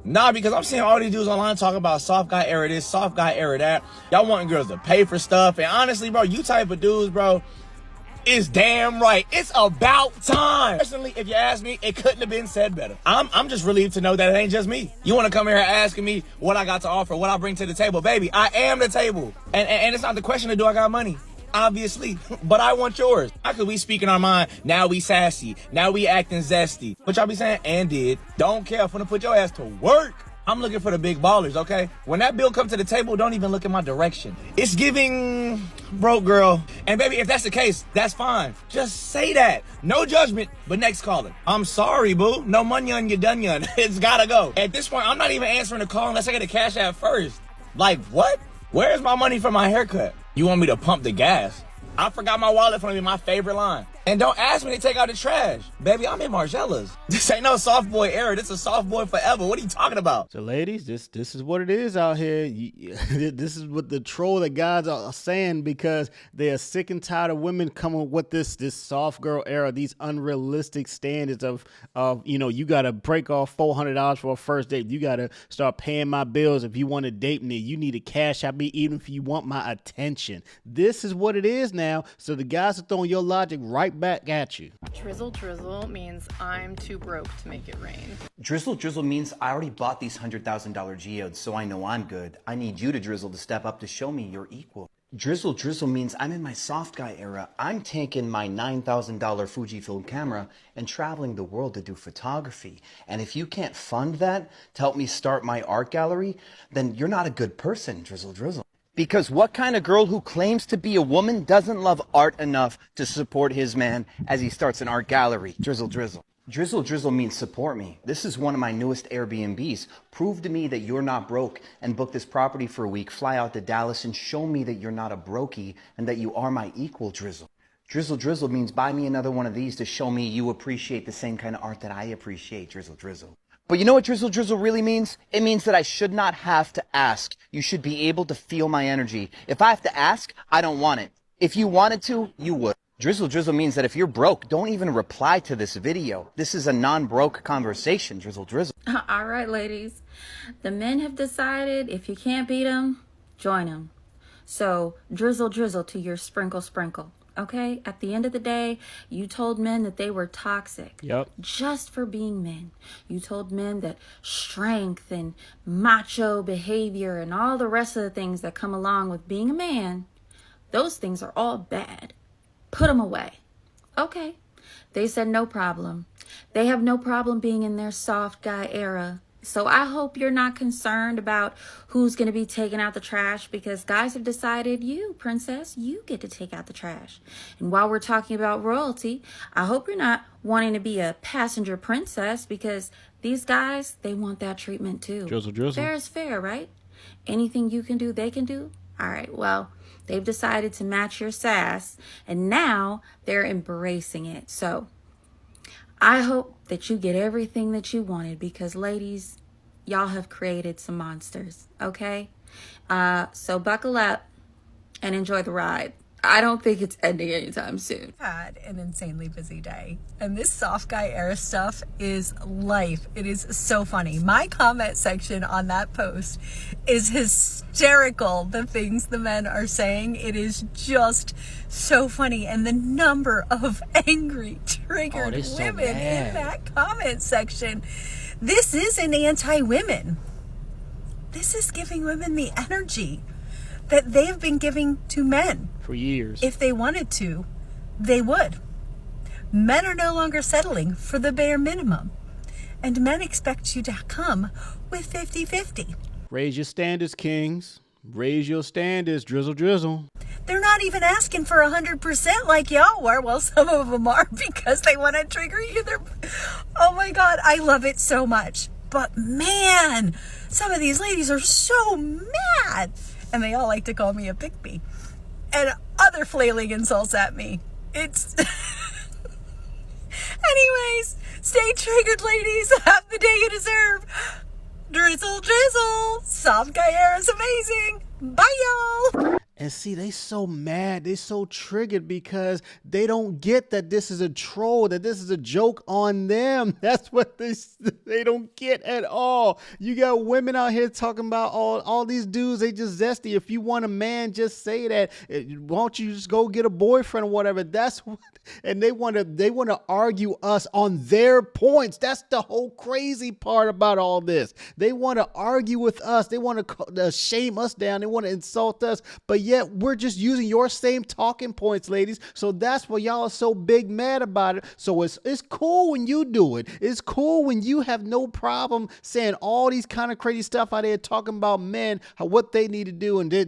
Nah, because I'm seeing all these dudes online talking about soft guy era this, soft guy era that. Y'all wanting girls to pay for stuff. And honestly, bro, you type of dudes, bro, is damn right. It's about time. Personally, if you ask me, it couldn't have been said better. I'm just relieved to know that it ain't just me. You want to come here asking me what I got to offer, what I bring to the table. Baby, I am the table. And it's not the question of do I got money. Obviously, but I want yours. How could we speaking our mind? Now we sassy. Now we acting zesty. What y'all be saying? And did. Don't care. I'm finna put your ass to work. I'm looking for the big ballers, okay? When that bill comes to the table, don't even look in my direction. It's giving broke girl. And baby, if that's the case, that's fine. Just say that. No judgment, but next caller. I'm sorry, boo. No money on your dunion. It's gotta go. At this point, I'm not even answering the call unless I get a cash app first. Like, what? Where's my money for my haircut? You want me to pump the gas? I forgot my wallet for me, my favorite line. And don't ask me to take out the trash. Baby, I'm in Margiella's. This ain't no soft boy era. This is soft boy forever. What are you talking about? So ladies, this is what it is out here. This is what the troll that guys are saying because they are sick and tired of women coming with this soft girl era, these unrealistic standards of you got to break off $400 for a first date. You got to start paying my bills if you want to date me. You need to cash out me even if you want my attention. This is what it is now. So the guys are throwing your logic right back at you. Drizzle drizzle means I'm too broke to make it rain. Drizzle drizzle means I already bought these $100,000 geodes, so I know I'm good. I need you to drizzle to step up to show me you're equal. Drizzle drizzle means I'm in my soft guy era. I'm taking my $9,000 Fujifilm camera and traveling the world to do photography. And if you can't fund that to help me start my art gallery, then you're not a good person, drizzle drizzle. Because what kind of girl who claims to be a woman doesn't love art enough to support his man as he starts an art gallery? Drizzle drizzle. Drizzle drizzle means support me. This is one of my newest Airbnbs. Prove to me that you're not broke and book this property for a week, fly out to Dallas and show me that you're not a brokey and that you are my equal, drizzle. Drizzle drizzle means buy me another one of these to show me you appreciate the same kind of art that I appreciate, drizzle drizzle. But you know what drizzle drizzle really means? It means that I should not have to ask. You should be able to feel my energy. If I have to ask, I don't want it. If you wanted to, you would. Drizzle drizzle means that if you're broke, don't even reply to this video. This is a non-broke conversation, drizzle drizzle. All right, ladies. The men have decided if you can't beat them, join them. So drizzle drizzle to your sprinkle sprinkle. Okay, at the end of the day, you told men that they were toxic. Yep. Just for being men. You told men that strength and macho behavior and all the rest of the things that come along with being a man, those things are all bad. Put them away. Okay. They said no problem. They have no problem being in their soft guy era. So I hope you're not concerned about who's going to be taking out the trash because guys have decided you, princess, you get to take out the trash. And while we're talking about royalty, I hope you're not wanting to be a passenger princess because these guys, they want that treatment too. Drizzle, drizzle. Fair is fair, right? Anything you can do, they can do. All right, well, they've decided to match your sass and now they're embracing it. So I hope that you get everything that you wanted because, ladies, y'all have created some monsters, okay? So buckle up and enjoy the ride. I don't think it's ending anytime soon. Had an insanely busy day, and this soft guy era stuff is life. It is so funny. My comment section on that post is hysterical. The things the men are saying, it is just so funny, and the number of angry, triggered women in that comment section. This isn't anti-women. This is giving women the energy that they've been giving to men. For years. If they wanted to, they would. Men are no longer settling for the bare minimum. And men expect you to come with 50-50. Raise your standards, kings. Raise your standards, drizzle, drizzle. They're not even asking for 100% like y'all were. Well, some of them are because they want to trigger you. Oh my God, I love it so much. But man, some of these ladies are so mad. And they all like to call me a pick-me. And other flailing insults at me. It's... Anyways, stay triggered, ladies. Have the day you deserve. Drizzle, drizzle. Soft guy era is amazing. Bye, y'all. And see, they so mad, they so triggered because they don't get that this is a troll, that this is a joke on them. That's what they don't get at all. You got women out here talking about all these dudes, they just zesty. If you want a man, just say that. Why don't you just go get a boyfriend or whatever? That's what, and they want to argue us on their points. That's the whole crazy part about all this. They want to argue with us. They want to shame us down. They want to insult us. But yet we're just using your same talking points, ladies. So that's why y'all are so big mad about it. So it's cool when you do it. It's cool when you have no problem saying all these kind of crazy stuff out there talking about men, what they need to do, and they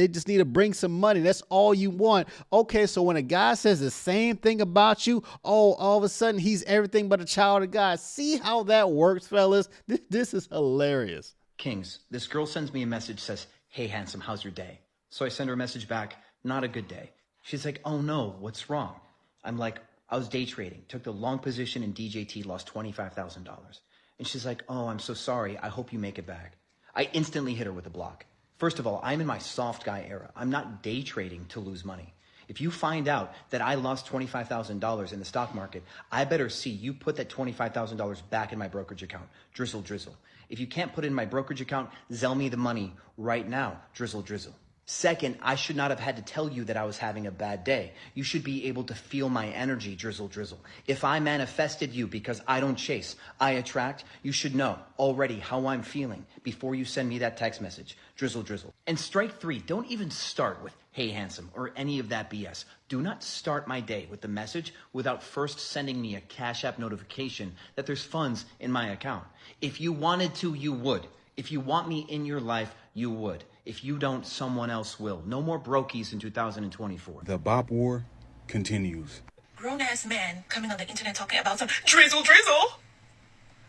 just need to bring some money. That's all you want. Okay, so when a guy says the same thing about you, all of a sudden he's everything but a child of God. See how that works, fellas? This is hilarious. Kings, this girl sends me a message, says, "Hey, handsome, how's your day?" So I send her a message back, "Not a good day." She's like, "Oh no, what's wrong?" I'm like, "I was day trading, took the long position in DJT, lost $25,000. And she's like, "Oh, I'm so sorry. I hope you make it back." I instantly hit her with a block. First of all, I'm in my soft guy era. I'm not day trading to lose money. If you find out that I lost $25,000 in the stock market, I better see you put that $25,000 back in my brokerage account. Drizzle, drizzle. If you can't put it in my brokerage account, Zelle me the money right now. Drizzle, drizzle. Second, I should not have had to tell you that I was having a bad day. You should be able to feel my energy, drizzle, drizzle. If I manifested you because I don't chase, I attract, you should know already how I'm feeling before you send me that text message, drizzle, drizzle. And strike three, don't even start with, "Hey, handsome," or any of that BS. Do not start my day with the message without first sending me a Cash App notification that there's funds in my account. If you wanted to, you would. If you want me in your life, you would. If you don't, someone else will. No more brokies in 2024. The bop war continues. Grown-ass man coming on the internet talking about some drizzle drizzle.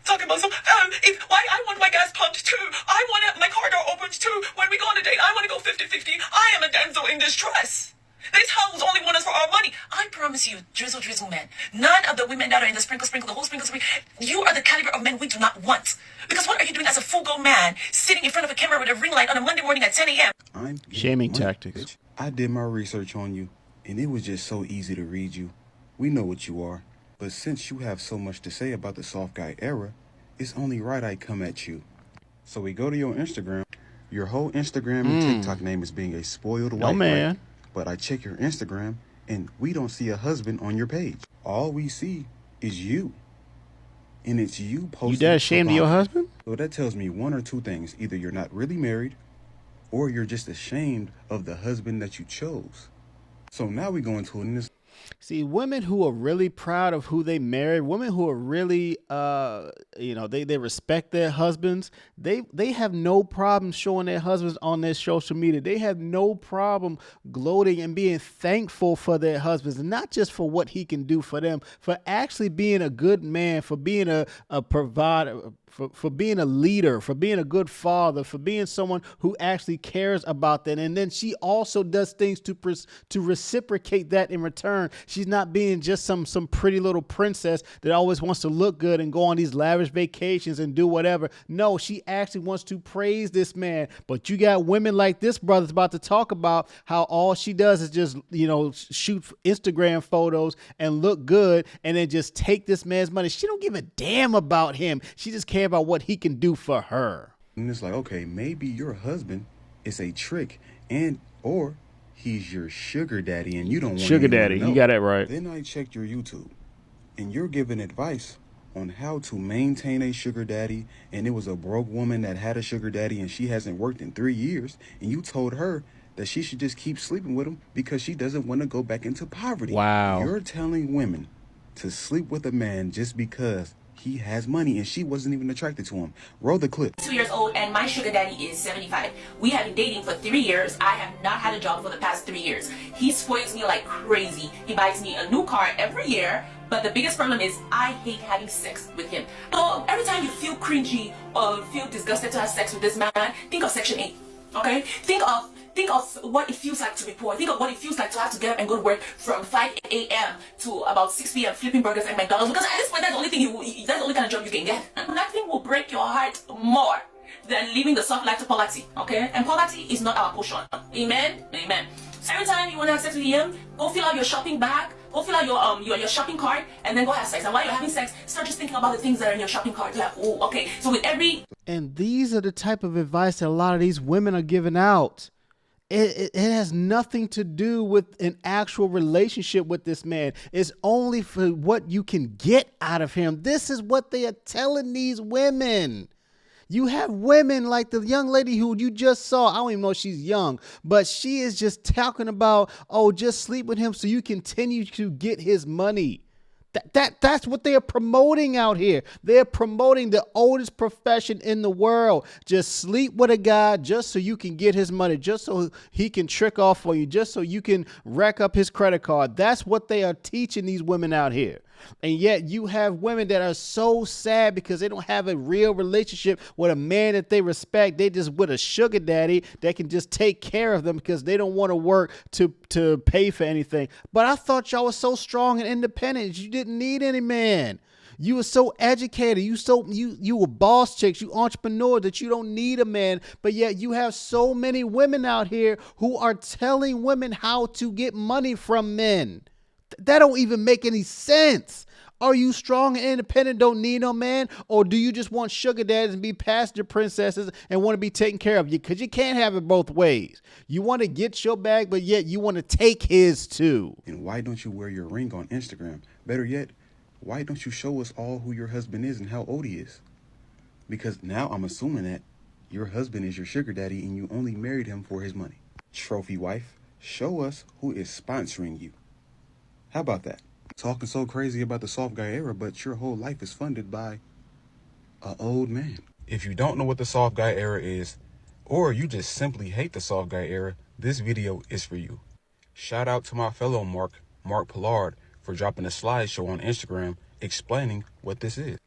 Talking about some, why I want my gas pumped too. I want my car door opened too. When we go on a date, I want to go 50-50. I am a damsel in distress. These hoes only want us for our money. I promise you, drizzle drizzle man, none of the women that are in the sprinkle, the whole sprinkle, you are the caliber of men we do not want. Because what are you doing as a full-grown man sitting in front of a camera with a ring light on a Monday morning at 10 a.m.? I'm Shaming money, tactics. bitch. I did my research on you, and it was just so easy to read you. We know what you are. But since you have so much to say about the soft guy era, it's only right I come at you. So we go to your Instagram. Your whole Instagram and TikTok name is being a spoiled white man. right? But I check your Instagram, and we don't see a husband on your page. All we see is you. And it's you posting. You that ashamed of your husband? So that tells me one or two things. Either you're not really married, or you're just ashamed of the husband that you chose. So now we go into this. See, women who are really proud of who they married, women who are really, they respect their husbands. They have no problem showing their husbands on their social media. They have no problem gloating and being thankful for their husbands, and not just for what he can do for them, for actually being a good man, for being a provider, for being a leader, for being a good father, for being someone who actually cares about that. And then she also does things to reciprocate that in return. She's not being just some pretty little princess that always wants to look good and go on these lavish vacations and do whatever. No, she actually wants to praise this man. But you got women like this brother's about to talk about how all she does is just, shoot Instagram photos and look good and then just take this man's money. She don't give a damn about him. She just cares about what he can do for her. And it's like, okay, maybe your husband is a trick, or he's your sugar daddy, and you don't want Sugar daddy, know. you got it right. Then I checked your YouTube, and you're giving advice on how to maintain a sugar daddy, and it was a broke woman that had a sugar daddy, and she hasn't worked in 3 years, and you told her that she should just keep sleeping with him because she doesn't want to go back into poverty. Wow. You're telling women to sleep with a man just because he has money and she wasn't even attracted to him. Roll the clip. 2 years old and my sugar daddy is 75. We have been dating for 3 years. I have not had a job for the past 3 years. He spoils me like crazy. He buys me a new car every year. But the biggest problem is I hate having sex with him. So every time you feel cringy or feel disgusted to have sex with this man, think of Section 8. Okay? Think of what it feels like to be poor. Think of what it feels like to have to get up and go to work from 5 a.m. to about 6 p.m. flipping burgers at McDonald's. Because at this point, that's the only kind of job you can get. Nothing will break your heart more than living the soft life to poverty, okay? And poverty is not our portion. Amen? Amen. So every time you want to have sex with him, go fill out your shopping bag, go fill out your shopping cart, and then go have sex. And while you're having sex, start just thinking about the things that are in your shopping cart. Like, oh, okay. So with every... And these are the type of advice that a lot of these women are giving out. It has nothing to do with an actual relationship with this man. It's only for what you can get out of him. This is what they are telling these women. You have women like the young lady who you just saw. I don't even know if she's young, but she is just talking about, oh, just sleep with him so you continue to get his money. That's what they are promoting out here. They're promoting the oldest profession in the world. Just sleep with a guy just so you can get his money, just so he can trick off for you, just so you can rack up his credit card. That's what they are teaching these women out here. And yet you have women that are so sad because they don't have a real relationship with a man that they respect. They just with a sugar daddy that can just take care of them because they don't want to work to pay for anything. But I thought y'all was so strong and independent. You didn't need any man. You were so educated. You were boss chicks. You entrepreneurs that you don't need a man. But yet you have so many women out here who are telling women how to get money from men. That don't even make any sense. Are you strong and independent, don't need no man? Or do you just want sugar daddies and be passenger princesses and want to be taken care of? Because you can't have it both ways. You want to get your bag, but yet you want to take his too. And why don't you wear your ring on Instagram? Better yet, why don't you show us all who your husband is and how old he is? Because now I'm assuming that your husband is your sugar daddy and you only married him for his money. Trophy wife, show us who is sponsoring you. How about that? Talking so crazy about the soft guy era, but your whole life is funded by an old man. If you don't know what the soft guy era is, or you just simply hate the soft guy era, this video is for you. Shout out to my fellow Mark Pollard, for dropping a slideshow on Instagram explaining what this is.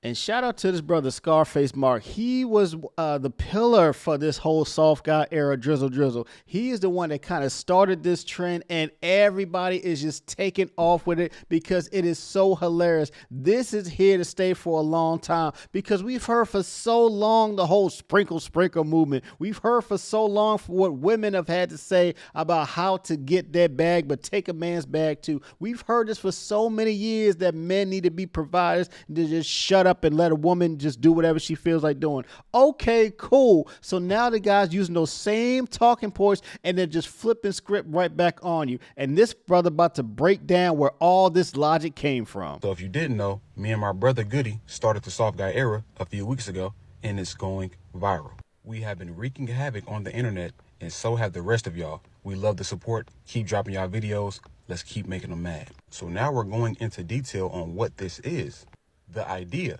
And shout out to this brother Scarface Mark. He was the pillar for this whole soft guy era drizzle. He is the one that kind of started this trend, and everybody is just taking off with it because it is so hilarious. This is here to stay for a long time because we've heard for so long the whole sprinkle movement. We've heard for so long for what women have had to say about how to get their bag, but take a man's bag too. We've heard this for so many years that men need to be providers, to just shut up and let a woman just do whatever she feels like doing. Okay, cool. So now the guy's using those same talking points and they're just flipping script right back on you. And this brother about to break down where all this logic came from. So if you didn't know, me and my brother Goody started the soft guy era a few weeks ago, and it's going viral. We have been wreaking havoc on the internet, and so have the rest of y'all. We love the support. Keep dropping y'all videos. Let's keep making them mad. So now we're going into detail on what this is. The idea: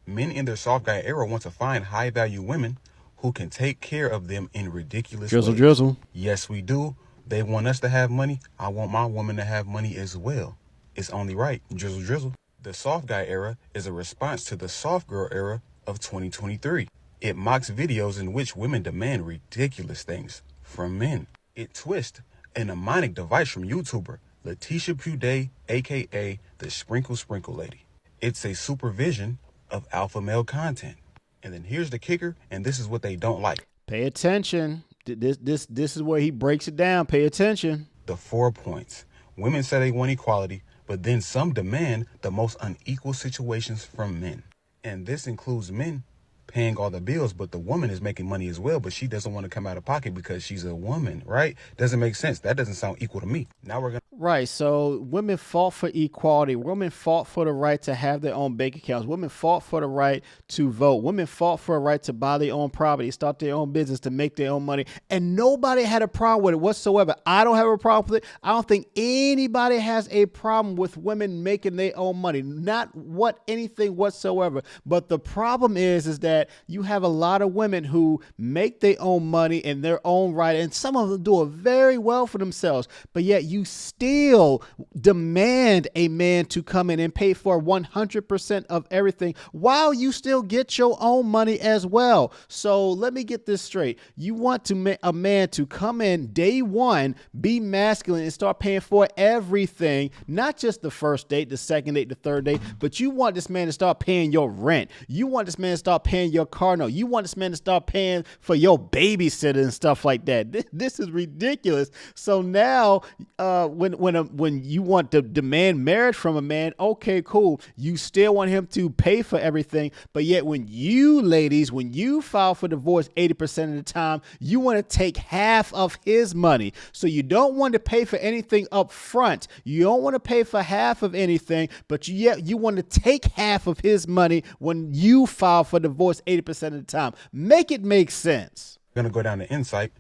men in their soft guy era want to find high value women who can take care of them in ridiculous ways. Drizzle. Yes, we do. They want us to have money. I want my woman to have money as well. It's only right. Drizzle. The soft guy era is a response to the soft girl era of 2023. It mocks videos in which women demand ridiculous things from men. It twists a mnemonic device from YouTuber Letitia Puday, aka the Sprinkle Lady. It's a supervision of alpha male content. And then here's the kicker, and this is what they don't like. Pay attention. This is where he breaks it down. Pay attention. The 4 points. Women say they want equality, but then some demand the most unequal situations from men. And this includes men paying all the bills, but the woman is making money as well, but she doesn't want to come out of pocket because she's a woman, right? Doesn't make sense. That doesn't sound equal to me. Now we're going to... Right. So women fought for equality. Women fought for the right to have their own bank accounts. Women fought for the right to vote. Women fought for a right to buy their own property, start their own business, to make their own money. And nobody had a problem with it whatsoever. I don't have a problem with it. I don't think anybody has a problem with women making their own money. Not anything whatsoever. But the problem is that you have a lot of women who make their own money in their own right, and some of them do it very well for themselves, but yet you still still demand a man to come in and pay for 100% of everything while you still get your own money as well. So let me get this straight. You want a man to come in day one, be masculine and start paying for everything, not just the first date, the second date, the third date, but you want this man to start paying your rent. You want this man to start paying your car note. You want this man to start paying for your babysitter and stuff like that. This is ridiculous. So now when you want to demand marriage from a man, okay, cool. You still want him to pay for everything. But yet when you ladies, when you file for divorce 80% of the time, you want to take half of his money. So you don't want to pay for anything up front. You don't want to pay for half of anything, but you want to take half of his money when you file for divorce 80% of the time. Make it make sense. Gonna go down to insight.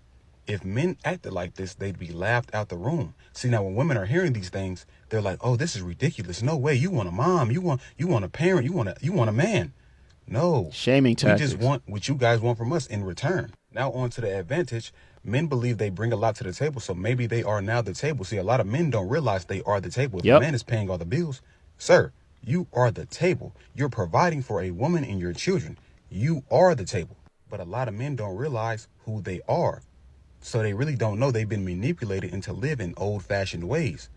If men acted like this, they'd be laughed out the room. See, now when women are hearing these things, they're like, oh, this is ridiculous. No way. You want a mom. You want a parent. You want a man. No. Shaming tactics. We just want what you guys want from us in return. Now on to the advantage. Men believe they bring a lot to the table, so maybe they are now the table. See, a lot of men don't realize they are the table. If a man is paying all the bills, sir, you are the table. You're providing for a woman and your children. You are the table. But a lot of men don't realize who they are. So they really don't know they've been manipulated into living old-fashioned ways.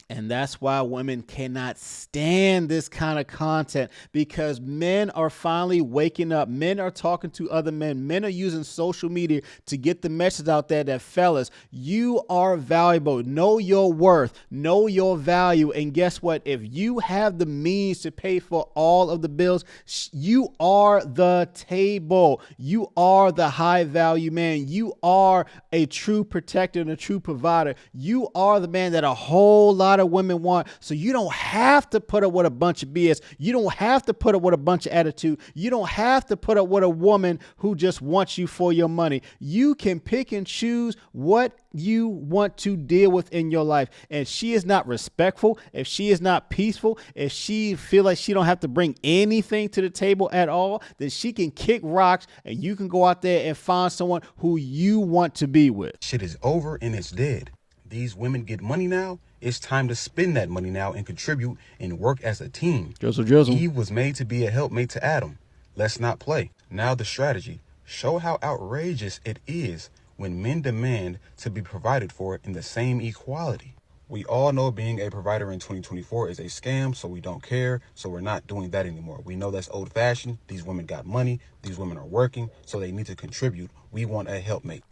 And that's why women cannot stand this kind of content, because men are finally waking up. Men are talking to other men. Men are using social media to get the message out there that, fellas, you are valuable. Know your worth. Know your value. And guess what? If you have the means to pay for all of the bills, you are the table. You are the high value man. You are a true protector and a true provider. You are the man that a whole lot of women want. So you don't have to put up with a bunch of BS. You don't have to put up with a bunch of attitude. You don't have to put up with a woman who just wants you for your money. You can pick and choose what you want to deal with in your life. And if she is not respectful, if she is not peaceful, if she feel like she don't have to bring anything to the table at all, then she can kick rocks and you can go out there and find someone who you want to be with. Shit is over and it's dead. These women get money now. It's time to spend that money now and contribute and work as a team. Drizzle. Eve was made to be a helpmate to Adam. Let's not play. Now the strategy. Show how outrageous it is when men demand to be provided for in the same equality. We all know being a provider in 2024 is a scam, so we don't care. So we're not doing that anymore. We know that's old fashioned. These women got money. These women are working, so they need to contribute. We want a helpmate.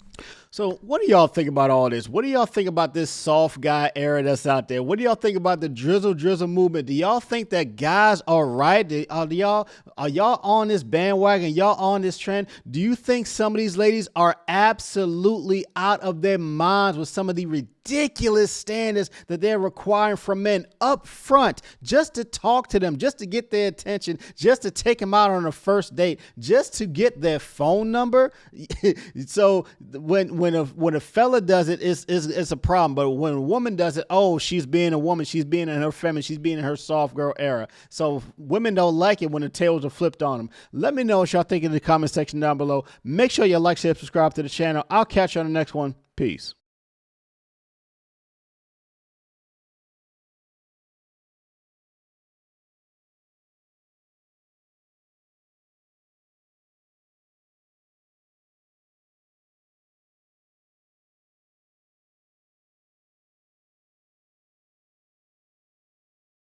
So what do y'all think about all this? What do y'all think about this soft guy era that's out there? What do y'all think about the drizzle movement? Do y'all think that guys are right? Are y'all on this bandwagon? Y'all on this trend? Do you think some of these ladies are absolutely out of their minds with some of the ridiculous standards that they're requiring from men up front just to talk to them, just to get their attention, just to take them out on a first date, just to get their phone number? So when a fella does it, it's a problem. But when a woman does it, oh, she's being a woman. She's being in her feminine. She's being in her soft girl era. So women don't like it when the tails are flipped on them. Let me know what y'all think in the comment section down below. Make sure you like, share, subscribe to the channel. I'll catch you on the next one. Peace.